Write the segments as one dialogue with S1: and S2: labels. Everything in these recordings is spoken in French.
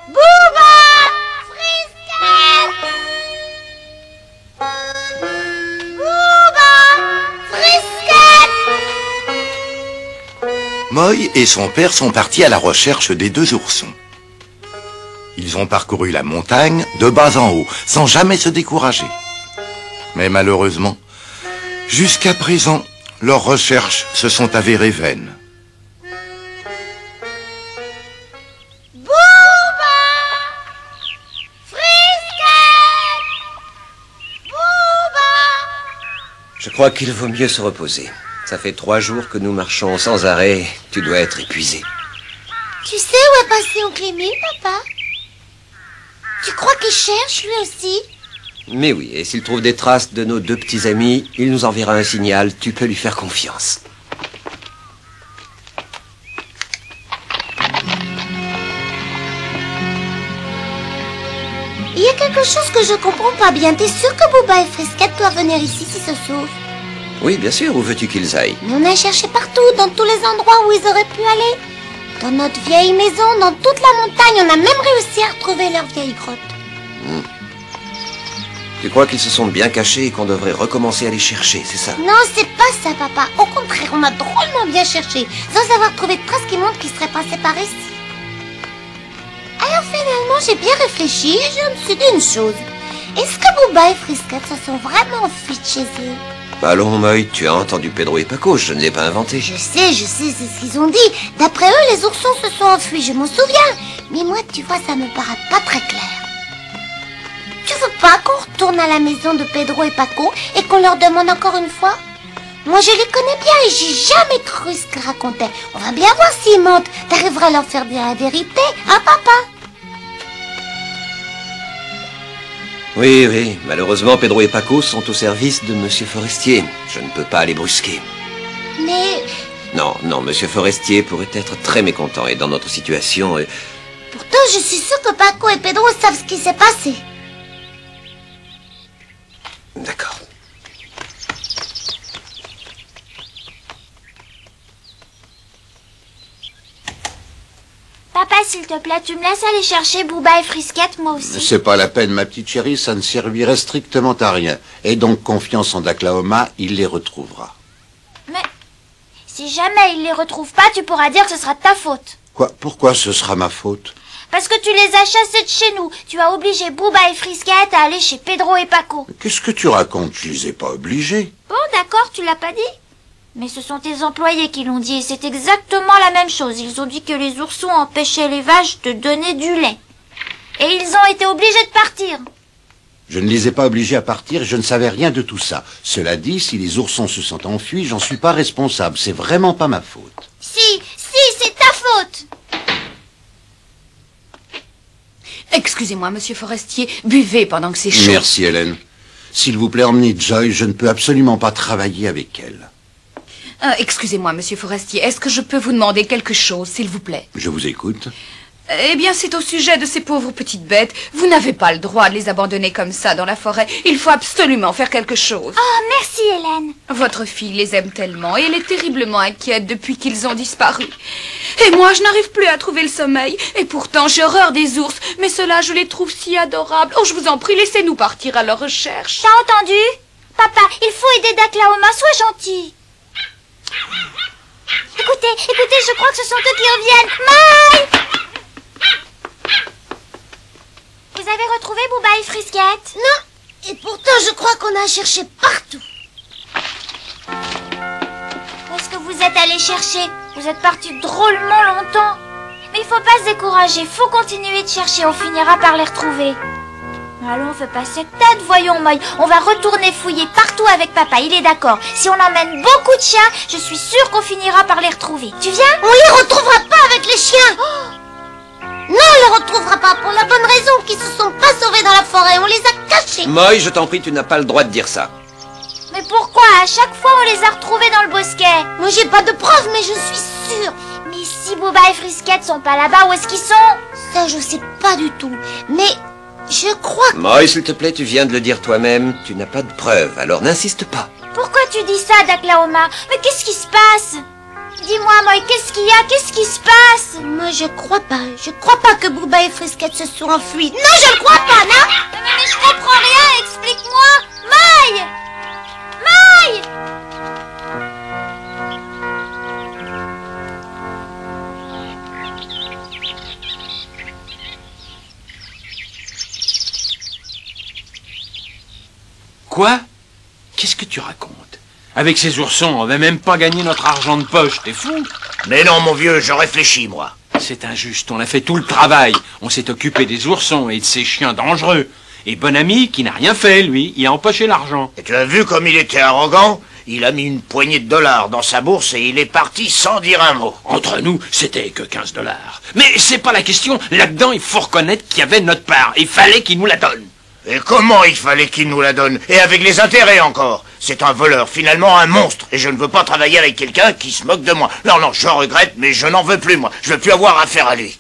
S1: Booba Frisquette! Booba Frisquette!
S2: Moï et son père sont partis à la recherche des deux oursons. Ils ont parcouru la montagne de bas en haut, sans jamais se décourager. Mais malheureusement, jusqu'à présent, leurs recherches se sont avérées vaines.
S1: Booba Frisquette! Booba!
S3: Je crois qu'il vaut mieux se reposer. Ça fait 3 jours que nous marchons sans arrêt. Tu dois être épuisé.
S1: Tu sais où est passé Oncle Émile, papa? Tu crois qu'il cherche, lui aussi?
S3: Mais oui, et s'il trouve des traces de nos 2 petits amis, il nous enverra un signal. Tu peux lui faire confiance.
S1: Il y a quelque chose que je comprends pas bien. T'es sûr que Booba et Frisquette doivent venir ici s'ils se sauvent?
S3: Oui, bien sûr. Où veux-tu qu'ils aillent?
S1: On a cherché partout, dans tous les endroits où ils auraient pu aller. Dans notre vieille maison, dans toute la montagne, on a même réussi à retrouver leur vieille grotte.
S3: Tu crois qu'ils se sont bien cachés et qu'on devrait recommencer à les chercher, c'est ça?
S1: Non, c'est pas ça, papa. Au contraire, on a drôlement bien cherché, sans avoir trouvé de traces qui montrent qu'ils seraient passés par ici. Alors finalement, j'ai bien réfléchi et je me suis dit une chose. Est-ce que Booba et Frisquette se sont vraiment enfuis de chez eux?
S3: Allons, Moï, tu as entendu Pedro et Paco, je ne l'ai pas inventé.
S1: Je sais, c'est ce qu'ils ont dit. D'après eux, les oursons se sont enfuis, je m'en souviens. Mais moi, tu vois, ça me paraît pas très clair. Tu veux pas qu'on retourne à la maison de Pedro et Paco et qu'on leur demande encore une fois? Moi, je les connais bien et j'ai jamais cru ce qu'ils racontaient. On va bien voir s'ils mentent. T'arriveras à leur faire dire la vérité, hein, papa?
S3: Oui, malheureusement, Pedro et Paco sont au service de Monsieur Forestier. Je ne peux pas les brusquer.
S1: Mais...
S3: Non, Monsieur Forestier pourrait être très mécontent et dans notre situation...
S1: Pourtant, je suis sûre que Paco et Pedro savent ce qui s'est passé.
S3: D'accord.
S4: Papa, s'il te plaît, tu me laisses aller chercher Booba et Frisquette, moi aussi.
S5: C'est pas la peine, ma petite chérie, ça ne servirait strictement à rien. Et donc, confiance en Daklahoma, il les retrouvera.
S4: Mais si jamais il les retrouve pas, tu pourras dire que ce sera de ta faute.
S5: Quoi? Pourquoi ce sera ma faute?
S4: Parce que tu les as chassés de chez nous. Tu as obligé Booba et Frisquette à aller chez Pedro et Paco.
S5: Qu'est-ce que tu racontes? Je les ai pas obligés.
S4: Bon, d'accord, tu l'as pas dit. Mais ce sont tes employés qui l'ont dit et c'est exactement la même chose. Ils ont dit que les oursons empêchaient les vaches de donner du lait. Et ils ont été obligés de partir.
S5: Je ne les ai pas obligés à partir et je ne savais rien de tout ça. Cela dit, si les oursons se sont enfuis, j'en suis pas responsable. C'est vraiment pas ma faute.
S4: Si, c'est ta faute.
S6: Excusez-moi, monsieur Forestier, buvez pendant que c'est chaud.
S5: Merci, Hélène. S'il vous plaît, emmenez Joy, je ne peux absolument pas travailler avec elle.
S6: Excusez-moi, monsieur Forestier, est-ce que je peux vous demander quelque chose, s'il vous plaît?
S5: Je vous écoute.
S6: Eh bien, c'est au sujet de ces pauvres petites bêtes. Vous n'avez pas le droit de les abandonner comme ça dans la forêt. Il faut absolument faire quelque chose.
S4: Oh, merci, Hélène.
S6: Votre fille les aime tellement et elle est terriblement inquiète depuis qu'ils ont disparu. Et moi, je n'arrive plus à trouver le sommeil. Et pourtant, j'ai horreur des ours. Mais ceux-là, je les trouve si adorables. Oh, je vous en prie, laissez-nous partir à leur recherche.
S4: T'as entendu? Papa, il faut aider Daklahoma, sois gentil. Écoutez, je crois que ce sont eux qui reviennent. Maï! Vous avez retrouvé Booba et Frisquette?
S1: Non. Et pourtant, je crois qu'on a cherché partout.
S4: Où est-ce que vous êtes allé chercher? Vous êtes partis drôlement longtemps. Mais il faut pas se décourager, faut continuer de chercher, on finira par les retrouver. Allons, fais pas cette tête, voyons, Moï. On va retourner fouiller partout avec papa, il est d'accord. Si on emmène beaucoup de chiens, je suis sûre qu'on finira par les retrouver. Tu viens?
S1: On les retrouvera pas avec les chiens. Non, on les retrouvera pas pour la bonne raison qu'ils se sont pas sauvés dans la forêt. On les a cachés.
S3: Moï, je t'en prie, tu n'as pas le droit de dire ça.
S4: Mais pourquoi? À chaque fois, on les a retrouvés dans le bosquet.
S1: Moi, j'ai pas de preuves, mais je suis sûre.
S4: Mais si Booba et Frisquette sont pas là-bas, où est-ce qu'ils sont?
S1: Ça, je sais pas du tout. Mais je crois que...
S3: Moï, s'il te plaît, tu viens de le dire toi-même. Tu n'as pas de preuves, alors n'insiste pas.
S4: Pourquoi tu dis ça, Daklahoma? Mais qu'est-ce qui se passe? Dis-moi, Moï, qu'est-ce qu'il y a? Qu'est-ce qui se passe?
S1: Moi, je crois pas que Bouba et Frisquette se sont enfuis. Non, je le crois pas, non?
S4: Mais je comprends rien, explique-moi! Moï! Moï!
S7: Quoi? Qu'est-ce que tu racontes? Avec ces oursons, on va même pas gagner notre argent de poche, t'es fou?
S8: Mais non, mon vieux, je réfléchis, moi.
S7: C'est injuste, on a fait tout le travail. On s'est occupé des oursons et de ces chiens dangereux. Et Bonami, qui n'a rien fait, lui, il a empoché l'argent.
S8: Et tu as vu comme il était arrogant? Il a mis une poignée de dollars dans sa bourse et il est parti sans dire un mot.
S7: Entre nous, c'était que 15 $. Mais c'est pas la question. Là-dedans, il faut reconnaître qu'il y avait notre part. Il fallait qu'il nous la donne.
S8: Et comment il fallait qu'il nous la donne? Et avec les intérêts encore. C'est un voleur, finalement un monstre. Et je ne veux pas travailler avec quelqu'un qui se moque de moi. Non, non, je regrette, mais je n'en veux plus, moi. Je veux plus avoir affaire à lui.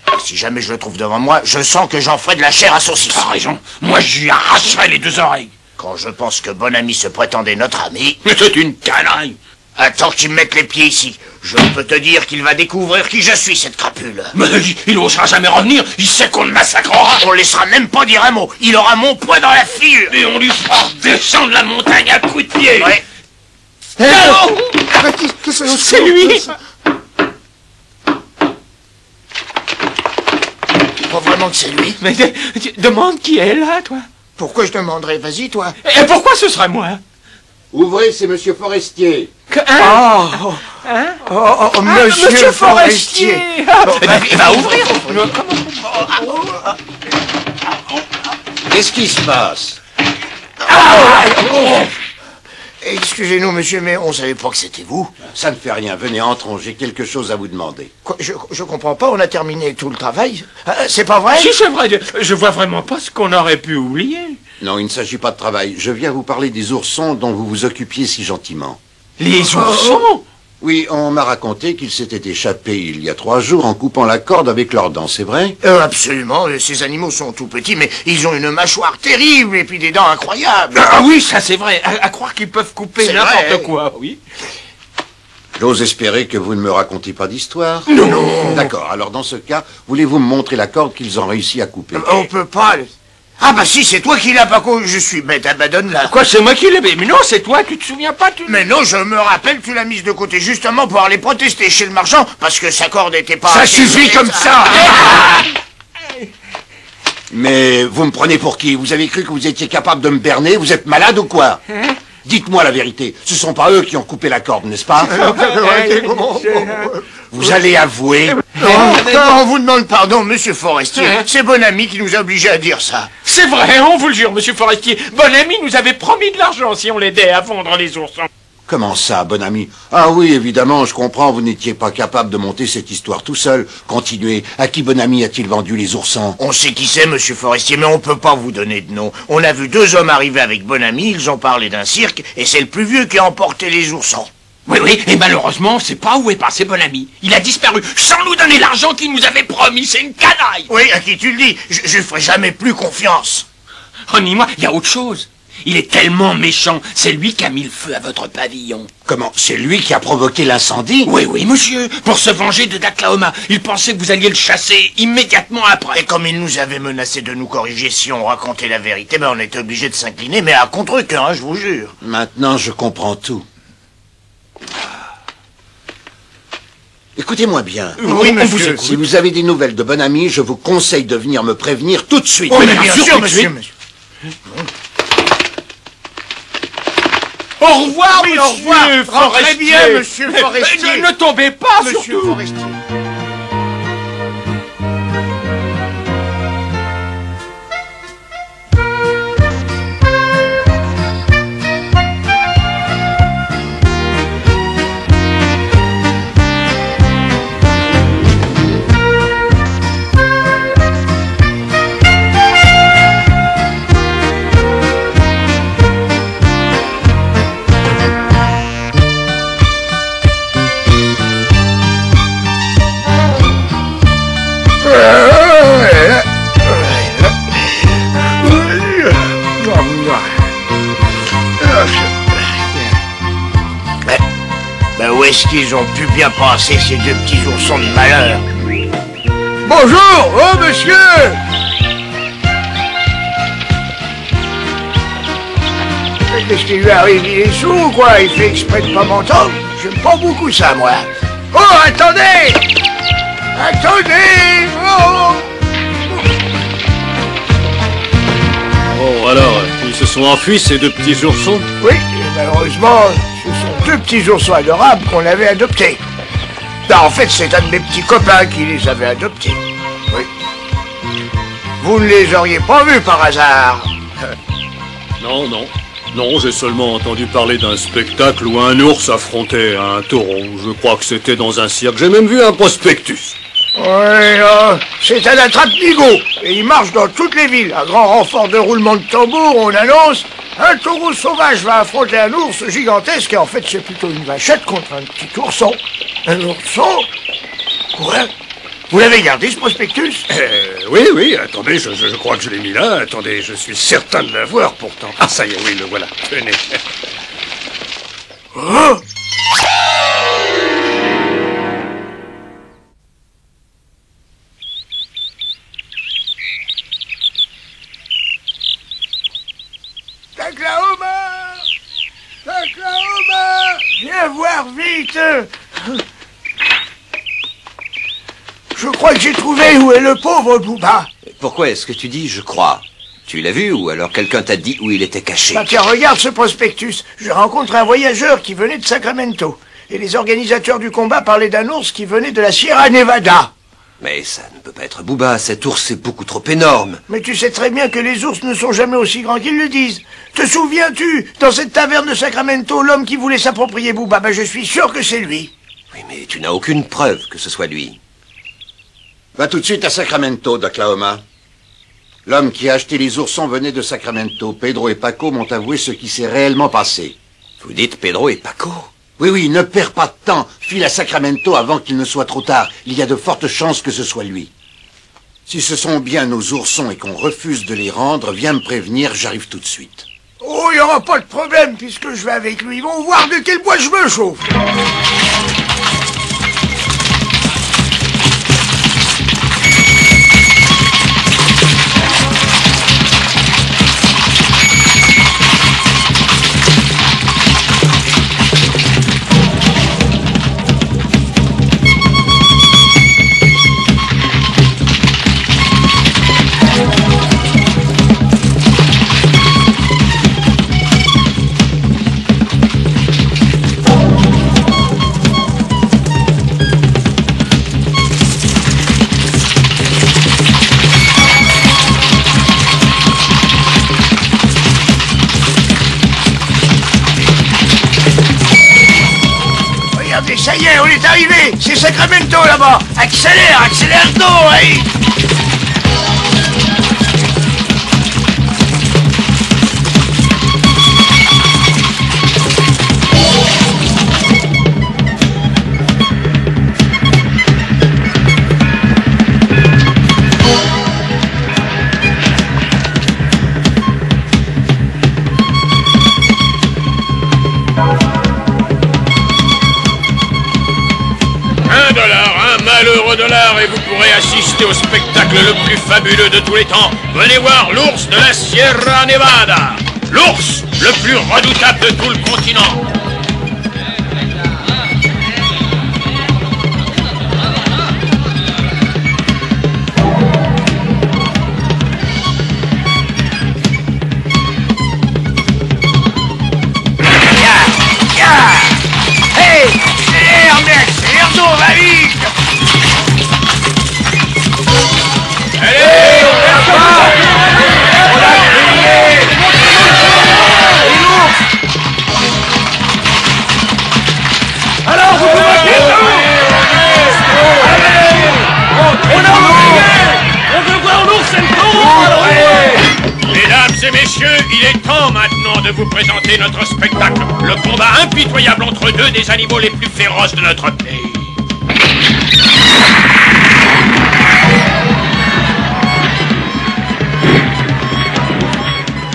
S8: Et si jamais je le trouve devant moi, je sens que j'en ferai de la chair à saucisse.
S7: T'as raison. Moi, je lui arracherai les 2 oreilles.
S8: Quand je pense que Bonami se prétendait notre ami...
S7: Mais c'est une canaille.
S8: Attends qu'il me mette les pieds ici. Je peux te dire qu'il va découvrir qui je suis, cette crapule.
S7: Mais il osera jamais revenir. Il sait qu'on le massacrera.
S8: On laissera même pas dire un mot. Il aura mon poing dans la figure.
S7: Et on lui fera descendre la montagne à coups de pied.
S8: Ouais.
S7: C'est lui.
S8: Pas vraiment que c'est lui.
S7: Mais demande qui est là, toi.
S8: Pourquoi je demanderais? Vas-y, toi.
S7: Et pourquoi ce serait moi?
S5: Ouvrez, c'est Monsieur Forestier.
S8: Monsieur Forestier.
S7: Va ouvrir.
S5: Qu'est-ce qui se passe?
S8: Excusez-nous, monsieur, mais on savait pas que c'était vous.
S5: Ça ne fait rien, venez, entrons, j'ai quelque chose à vous demander.
S8: Quoi, je comprends pas, on a terminé tout le travail. C'est pas vrai?
S7: Si, c'est vrai. Je vois vraiment pas ce qu'on aurait pu oublier.
S5: Non, il ne s'agit pas de travail. Je viens vous parler des oursons dont vous vous occupiez si gentiment.
S7: Les oursons?
S5: Oui, on m'a raconté qu'ils s'étaient échappés il y a 3 jours en coupant la corde avec leurs dents, c'est vrai?
S8: Absolument, ces animaux sont tout petits, mais ils ont une mâchoire terrible et puis des dents incroyables.
S7: Ah oui, ça c'est vrai. À croire qu'ils peuvent couper
S8: C'est
S7: n'importe
S8: vrai.
S7: quoi, oui.
S5: J'ose espérer que vous ne me racontez pas d'histoire.
S7: Non.
S5: D'accord, alors dans ce cas, voulez-vous me montrer la corde qu'ils ont réussi à couper?
S8: On peut pas... Ah bah si, c'est toi qui l'as pas je suis bête, abandonne-la.
S7: Quoi, c'est moi qui l'ai... Mais non, c'est toi, tu te souviens pas,
S8: Mais non, je me rappelle, tu l'as mise de côté justement pour aller protester chez le marchand, parce que sa corde était pas...
S7: Ça
S8: assez
S7: suffit
S8: serrée,
S7: comme ça.
S5: Mais vous me prenez pour qui? Vous avez cru que vous étiez capable de me berner? Vous êtes malade ou quoi? Dites-moi la vérité. Ce sont pas eux qui ont coupé la corde, n'est-ce pas? Vous allez avouer.
S8: On vous demande pardon, monsieur Forestier. C'est Bonami qui nous a obligés à dire ça.
S7: C'est vrai, on vous le jure, monsieur Forestier. Bonami nous avait promis de l'argent si on l'aidait à vendre les oursons.
S5: Comment ça, bon ami? Ah oui, évidemment, je comprends, vous n'étiez pas capable de monter cette histoire tout seul. Continuez. À qui bon ami a-t-il vendu les oursons?
S8: On sait qui c'est, monsieur Forestier, mais on peut pas vous donner de nom. On a vu 2 hommes arriver avec Bonami, ils ont parlé d'un cirque, et c'est le plus vieux qui a emporté les oursons.
S7: Oui, et malheureusement, on sait pas où est passé Bonami. Il a disparu, sans nous donner l'argent qu'il nous avait promis, c'est une canaille.
S8: Oui, à qui tu le dis? Je ferai jamais plus confiance.
S7: Oh, dis-moi, il y a autre chose. Il est tellement méchant, c'est lui qui a mis le feu à votre pavillon.
S5: Comment? C'est lui qui a provoqué l'incendie?
S7: Oui, monsieur, pour se venger de Daklahoma. Il pensait que vous alliez le chasser immédiatement après.
S8: Et comme il nous avait menacé de nous corriger si on racontait la vérité, ben on était obligé de s'incliner, mais à contre-cœur, hein, je vous jure.
S5: Maintenant, je comprends tout. Écoutez-moi bien.
S8: Oui, monsieur.
S5: Si vous avez des nouvelles de bon ami, je vous conseille de venir me prévenir tout de suite.
S8: Oui, bien sûr, monsieur.
S7: Au revoir,
S8: Oui,
S7: monsieur
S8: au revoir. Rentrez
S7: Forestier.
S8: bien, monsieur Forestier.
S7: Ne tombez pas,
S8: Monsieur
S7: surtout.
S8: Forestier. Ben où est-ce qu'ils ont pu bien passer ces deux petits oursons de malheur? Bonjour, oh monsieur! Qu'est-ce qui lui arrive? Il est sourd ou quoi? Il fait exprès de pas m'entendre? J'aime pas beaucoup ça, moi. Oh, attendez! Attendez! Oh!
S9: Bon, alors, ils se sont enfuis, ces deux petits oursons?
S8: Oui, et malheureusement, ce sont deux petits oursons adorables qu'on avait adoptés. Non, en fait, c'est un de mes petits copains qui les avait adoptés. Oui. Vous ne les auriez pas vus par hasard?
S9: Non, non. Non, j'ai seulement entendu parler d'un spectacle où un ours affrontait un taureau. Je crois que c'était dans un cirque. J'ai même vu un prospectus.
S8: Oui, c'est un attrape-nigo. Et il marche dans toutes les villes. À grand renfort de roulement de tambour, on annonce: un taureau sauvage va affronter un ours gigantesque. Et en fait, c'est plutôt une vachette contre un petit ourson. Un ourson? Quoi? Vous l'avez gardé, ce prospectus?
S9: Oui, attendez, je crois que je l'ai mis là. Attendez, je suis certain de l'avoir pourtant. Ah, ça y est, oui, le voilà. Tenez.
S8: Oh! Oklahoma! Oklahoma! Viens voir vite! Je crois que j'ai trouvé où est le pauvre Booba.
S3: Pourquoi est-ce que tu dis « je crois » ? Tu l'as vu ou alors quelqu'un t'a dit où il était caché?
S8: Bah tiens, regarde ce prospectus. Je rencontre un voyageur qui venait de Sacramento. Et les organisateurs du combat parlaient d'un ours qui venait de la Sierra Nevada.
S3: Mais ça ne peut pas être Booba, cet ours est beaucoup trop énorme.
S8: Mais tu sais très bien que les ours ne sont jamais aussi grands qu'ils le disent. Te souviens-tu, dans cette taverne de Sacramento, l'homme qui voulait s'approprier Booba? Ben je suis sûr que c'est lui.
S3: Oui, mais tu n'as aucune preuve que ce soit lui.
S5: Va tout de suite à Sacramento, d'Oklahoma. L'homme qui a acheté les oursons venait de Sacramento. Pedro et Paco m'ont avoué ce qui s'est réellement passé.
S3: Vous dites Pedro et Paco?
S5: Oui, ne perds pas de temps. File à Sacramento avant qu'il ne soit trop tard. Il y a de fortes chances que ce soit lui. Si ce sont bien nos oursons et qu'on refuse de les rendre, viens me prévenir, j'arrive tout de suite.
S8: Oh, il n'y aura pas de problème puisque je vais avec lui. Ils vont voir de quel bois je me chauffe. Ça y est, on est arrivé. C'est Sacramento là-bas. Accélère, accélère donc, hey.
S7: $1 et vous pourrez assister au spectacle le plus fabuleux de tous les temps. Venez voir l'ours de la Sierra Nevada. L'ours le plus redoutable de tout le continent.
S8: Hey, accélère, mec, accélère donc, va vite.
S7: Allez, on perd pas.
S8: On a crié. Alors, vous pouvez
S7: On veut voir l'ours et le taureau. Mesdames et messieurs, il est temps maintenant de vous présenter notre spectacle. Le combat impitoyable entre deux des animaux les plus féroces de notre pays.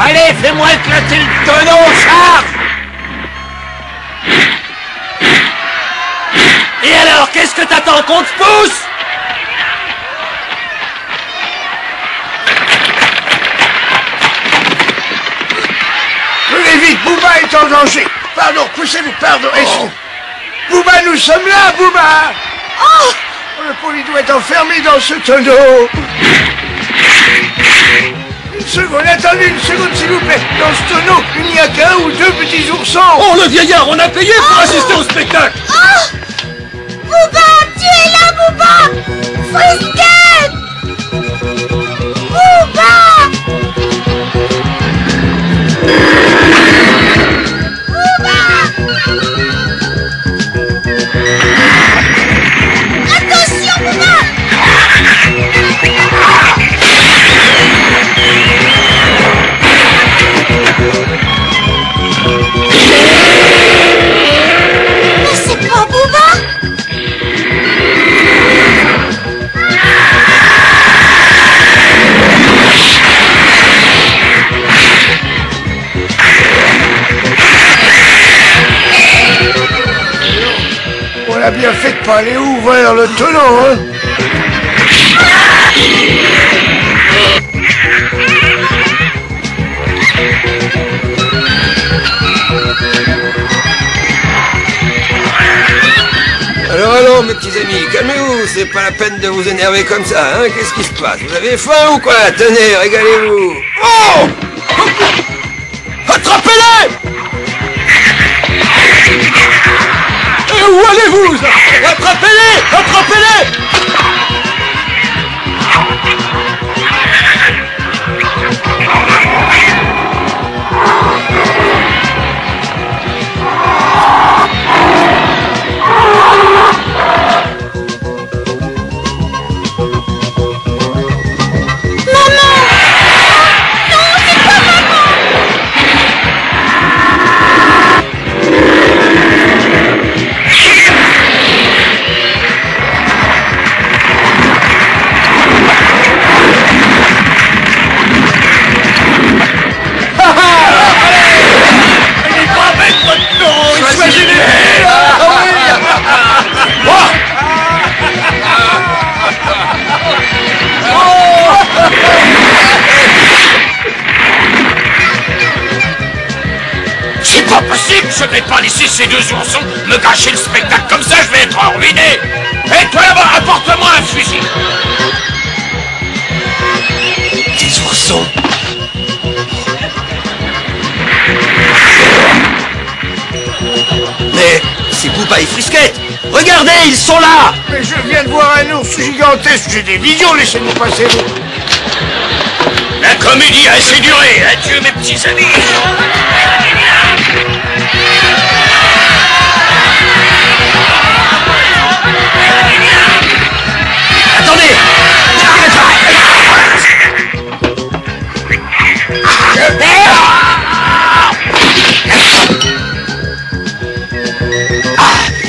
S8: Allez, fais-moi éclater le tonneau, charge!
S3: Qu'est-ce que t'attends qu'on te pousse?
S8: Venez vite, Bouba est en danger. Pardon, poussez-vous, pardon. Bouba, nous sommes là, Bouba. Oh, le pauvre, il doit être enfermé dans ce tonneau. Une seconde, attendez une seconde, s'il vous plaît. Dans ce tonneau, il n'y a qu'un ou deux petits oursons.
S9: Oh, le vieillard, on a payé pour assister au spectacle.
S1: Bouba, tu es là, Bouba! Frisket! Bouba! Bouba! Attention, Bouba! Mais c'est pas Bouba!
S8: On a bien fait de pas aller ouvrir le tonneau, hein.
S3: Alors, mes petits amis, calmez-vous, c'est pas la peine de vous énerver comme ça, hein. Qu'est-ce qui se passe? Vous avez faim ou quoi? Tenez, régalez-vous. Oh! Attrapez-les!
S9: Où allez-vous?
S3: Attrapez-les! Attrapez-les!
S7: C'est pas possible, je vais pas laisser ces deux oursons me gâcher le spectacle comme ça, je vais être ruiné. Et toi là-bas, apporte-moi un fusil.
S3: Des oursons. Mais c'est Bouba et Frisket. Regardez, ils sont là.
S8: Mais je viens de voir un ours gigantesque, j'ai des visions, laissez-nous passer, vous.
S7: La comédie a assez duré, adieu mes petits amis.
S3: Attendez.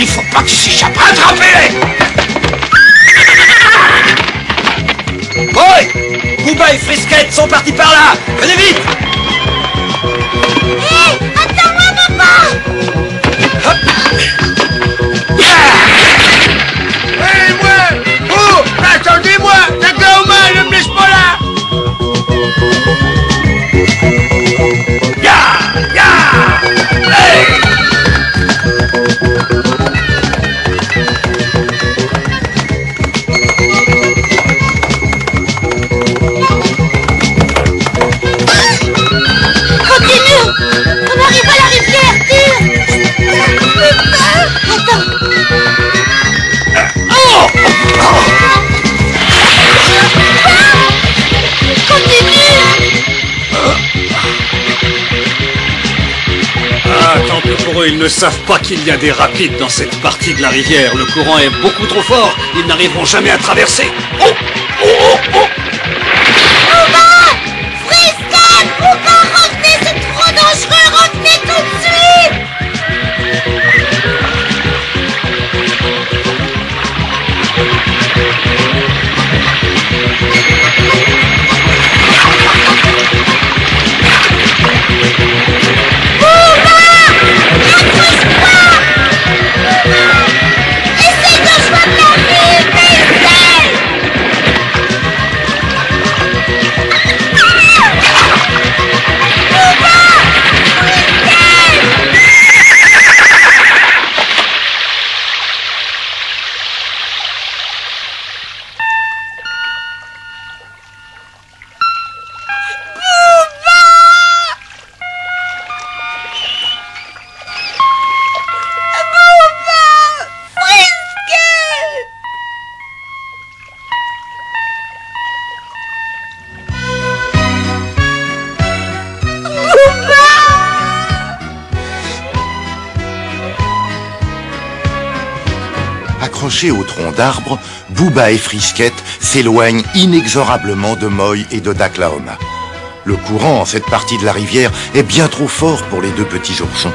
S7: Il faut pas qu'ils s'échappent, attrapez-les.
S3: Oi! Bouba et Frisket sont partis par là. Venez vite.
S1: Hé, attends-moi, papa!
S8: Hé, moi! Oh! Attendez-moi! D'accord, ne me laisse pas là!
S7: Hey!
S1: Continue! On arrive à la rivière, tire! Attends! Continue!
S9: Ah, tant pis pour eux, ils ne savent pas qu'il y a des rapides dans cette partie de la rivière. Le courant est beaucoup trop fort, ils n'arriveront jamais à traverser. Oh! Oh! Oh! Oh!
S1: Bouba! Frisket! Bouba, revenez, c'est trop dangereux! Revenez tout de suite! Bouba! Accroche-toi! Essaye de jouer
S2: accrochés au tronc d'arbre, Booba et Frisquette s'éloignent inexorablement de Moy et de Daklahoma. Le courant en cette partie de la rivière est bien trop fort pour les deux petits oursons.